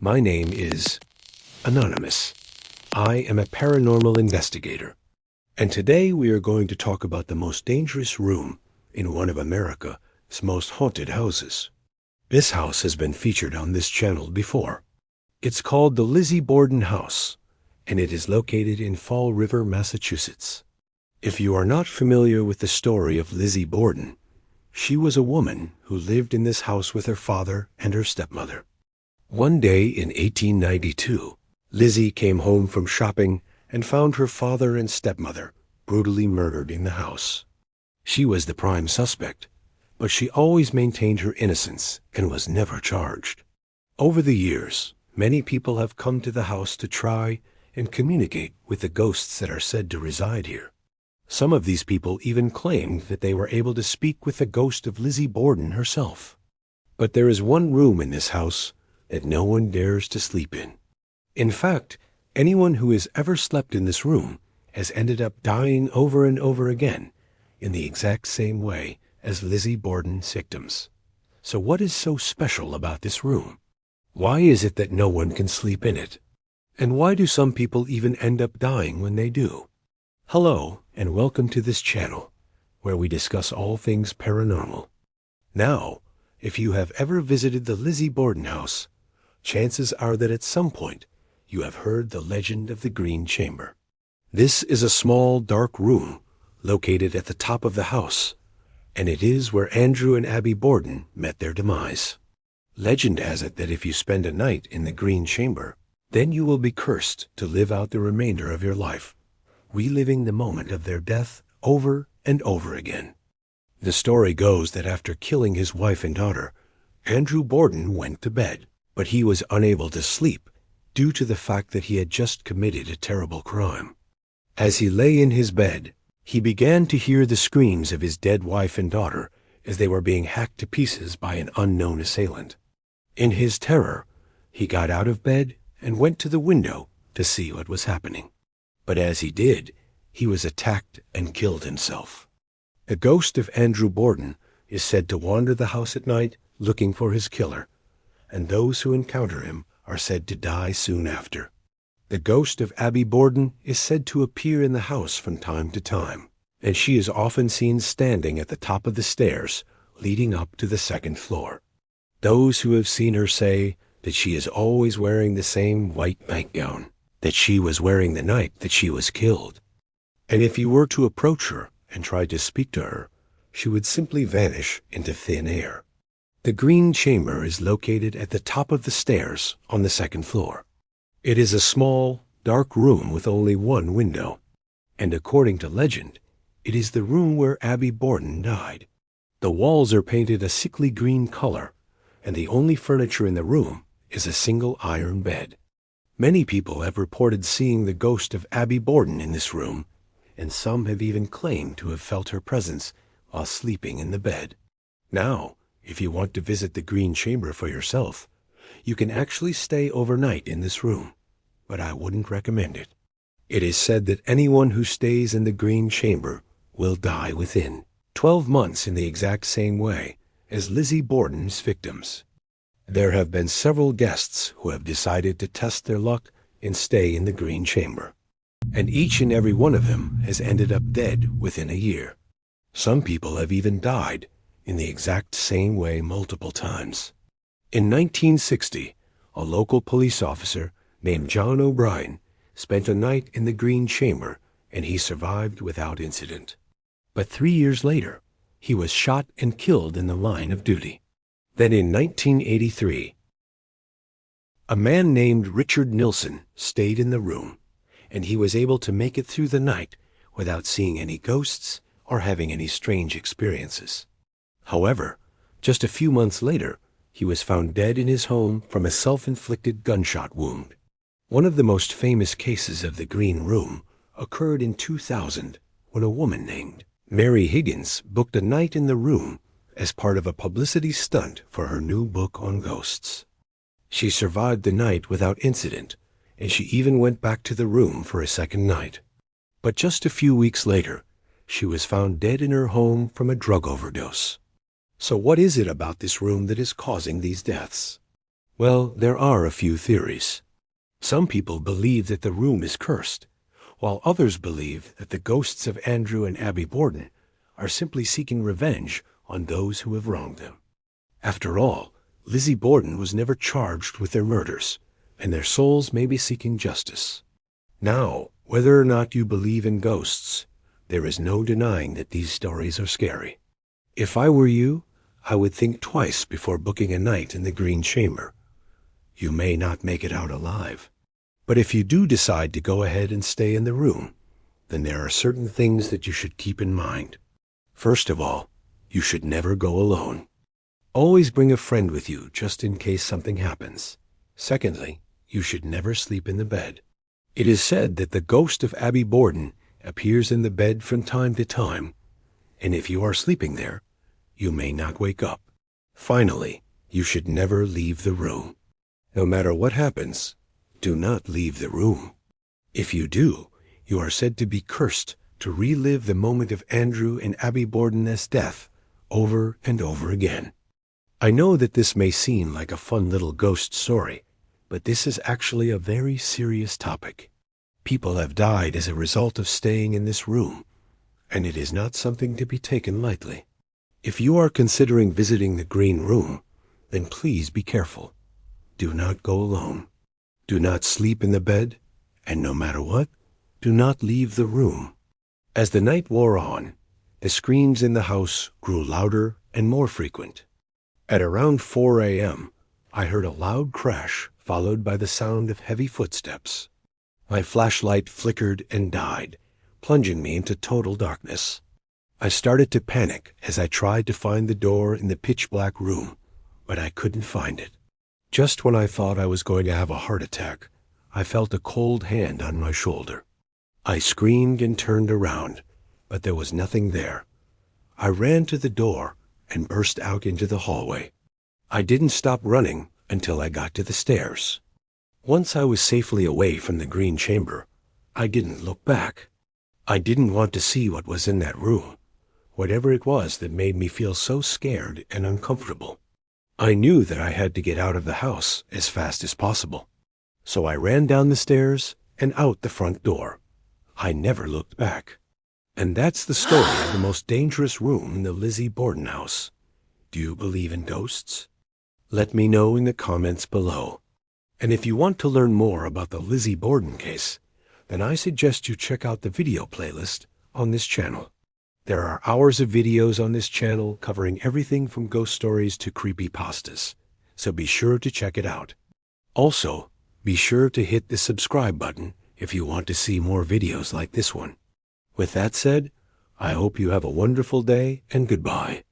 My name is Anonymous. I am a paranormal investigator, and today we are going to talk about the most dangerous room in one of America's most haunted houses. This house has been featured on this channel before. It's called the Lizzie Borden House, and it is located in Fall River, Massachusetts. If you are not familiar with the story of Lizzie Borden, she was a woman who lived in this house with her father and her stepmother. One day in 1892, Lizzie came home from shopping and found her father and stepmother brutally murdered in the house. She was the prime suspect, but she always maintained her innocence and was never charged. Over the years, many people have come to the house to try and communicate with the ghosts that are said to reside here. Some of these people even claimed that they were able to speak with the ghost of Lizzie Borden herself. But there is one room in this house that no one dares to sleep in. In fact, anyone who has ever slept in this room has ended up dying over and over again in the exact same way as Lizzie Borden's victims. So what is so special about this room? Why is it that no one can sleep in it? And why do some people even end up dying when they do? Hello, and welcome to this channel, where we discuss all things paranormal. Now, if you have ever visited the Lizzie Borden house, chances are that at some point you have heard the legend of the Green Chamber. This is a small, dark room located at the top of the house, and it is where Andrew and Abby Borden met their demise. Legend has it that if you spend a night in the Green Chamber, then you will be cursed to live out the remainder of your life, reliving the moment of their death over and over again. The story goes that after killing his wife and daughter, Andrew Borden went to bed, but he was unable to sleep due to the fact that he had just committed a terrible crime. As he lay in his bed, he began to hear the screams of his dead wife and daughter as they were being hacked to pieces by an unknown assailant. In his terror, he got out of bed and went to the window to see what was happening. But as he did, he was attacked and killed himself. The ghost of Andrew Borden is said to wander the house at night looking for his killer, and those who encounter him are said to die soon after. The ghost of Abby Borden is said to appear in the house from time to time, and she is often seen standing at the top of the stairs leading up to the second floor. Those who have seen her say that she is always wearing the same white nightgown that she was wearing the night that she was killed. And if you were to approach her and try to speak to her, she would simply vanish into thin air. The Green Chamber is located at the top of the stairs on the second floor. It is a small, dark room with only one window, and according to legend, it is the room where Abby Borden died. The walls are painted a sickly green color, and the only furniture in the room is a single iron bed. Many people have reported seeing the ghost of Abby Borden in this room, and some have even claimed to have felt her presence while sleeping in the bed. Now, if you want to visit the Green Chamber for yourself, you can actually stay overnight in this room, but I wouldn't recommend it. It is said that anyone who stays in the Green Chamber will die within 12 months in the exact same way as Lizzie Borden's victims. There have been several guests who have decided to test their luck and stay in the Green Chamber, and each and every one of them has ended up dead within a year. Some people have even died in the exact same way multiple times. In 1960, a local police officer named John O'Brien spent a night in the Green Chamber, and he survived without incident. But 3 years later, he was shot and killed in the line of duty. Then in 1983, a man named Richard Nilsson stayed in the room, and he was able to make it through the night without seeing any ghosts or having any strange experiences. However, just a few months later, he was found dead in his home from a self-inflicted gunshot wound. One of the most famous cases of the Green Room occurred in 2000 when a woman named Mary Higgins booked a night in the room as part of a publicity stunt for her new book on ghosts. She survived the night without incident, and she even went back to the room for a second night. But just a few weeks later, she was found dead in her home from a drug overdose. So what is it about this room that is causing these deaths? Well, there are a few theories. Some people believe that the room is cursed, while others believe that the ghosts of Andrew and Abby Borden are simply seeking revenge on those who have wronged them. After all, Lizzie Borden was never charged with their murders, and their souls may be seeking justice. Now, whether or not you believe in ghosts, there is no denying that these stories are scary. If I were you, I would think twice before booking a night in the Green Chamber. You may not make it out alive. But if you do decide to go ahead and stay in the room, then there are certain things that you should keep in mind. First of all, you should never go alone. Always bring a friend with you just in case something happens. Secondly, you should never sleep in the bed. It is said that the ghost of Abby Borden appears in the bed from time to time, and if you are sleeping there, you may not wake up. Finally, you should never leave the room. No matter what happens, do not leave the room. If you do, you are said to be cursed to relive the moment of Andrew and Abby Borden's death over and over again. I know that this may seem like a fun little ghost story, but this is actually a very serious topic. People have died as a result of staying in this room, and it is not something to be taken lightly. If you are considering visiting the Green Room, then please be careful. Do not go alone. Do not sleep in the bed, and no matter what, do not leave the room. As the night wore on, the screams in the house grew louder and more frequent. At around 4 a.m., I heard a loud crash followed by the sound of heavy footsteps. My flashlight flickered and died, plunging me into total darkness. I started to panic as I tried to find the door in the pitch-black room, but I couldn't find it. Just when I thought I was going to have a heart attack, I felt a cold hand on my shoulder. I screamed and turned around, but there was nothing there. I ran to the door and burst out into the hallway. I didn't stop running until I got to the stairs. Once I was safely away from the Green Chamber, I didn't look back. I didn't want to see what was in that room, whatever it was that made me feel so scared and uncomfortable. I knew that I had to get out of the house as fast as possible, so I ran down the stairs and out the front door. I never looked back. And that's the story of the most dangerous room in the Lizzie Borden house. Do you believe in ghosts? Let me know in the comments below. And if you want to learn more about the Lizzie Borden case, then I suggest you check out the video playlist on this channel. There are hours of videos on this channel covering everything from ghost stories to creepypastas, so be sure to check it out. Also, be sure to hit the subscribe button if you want to see more videos like this one. With that said, I hope you have a wonderful day and goodbye.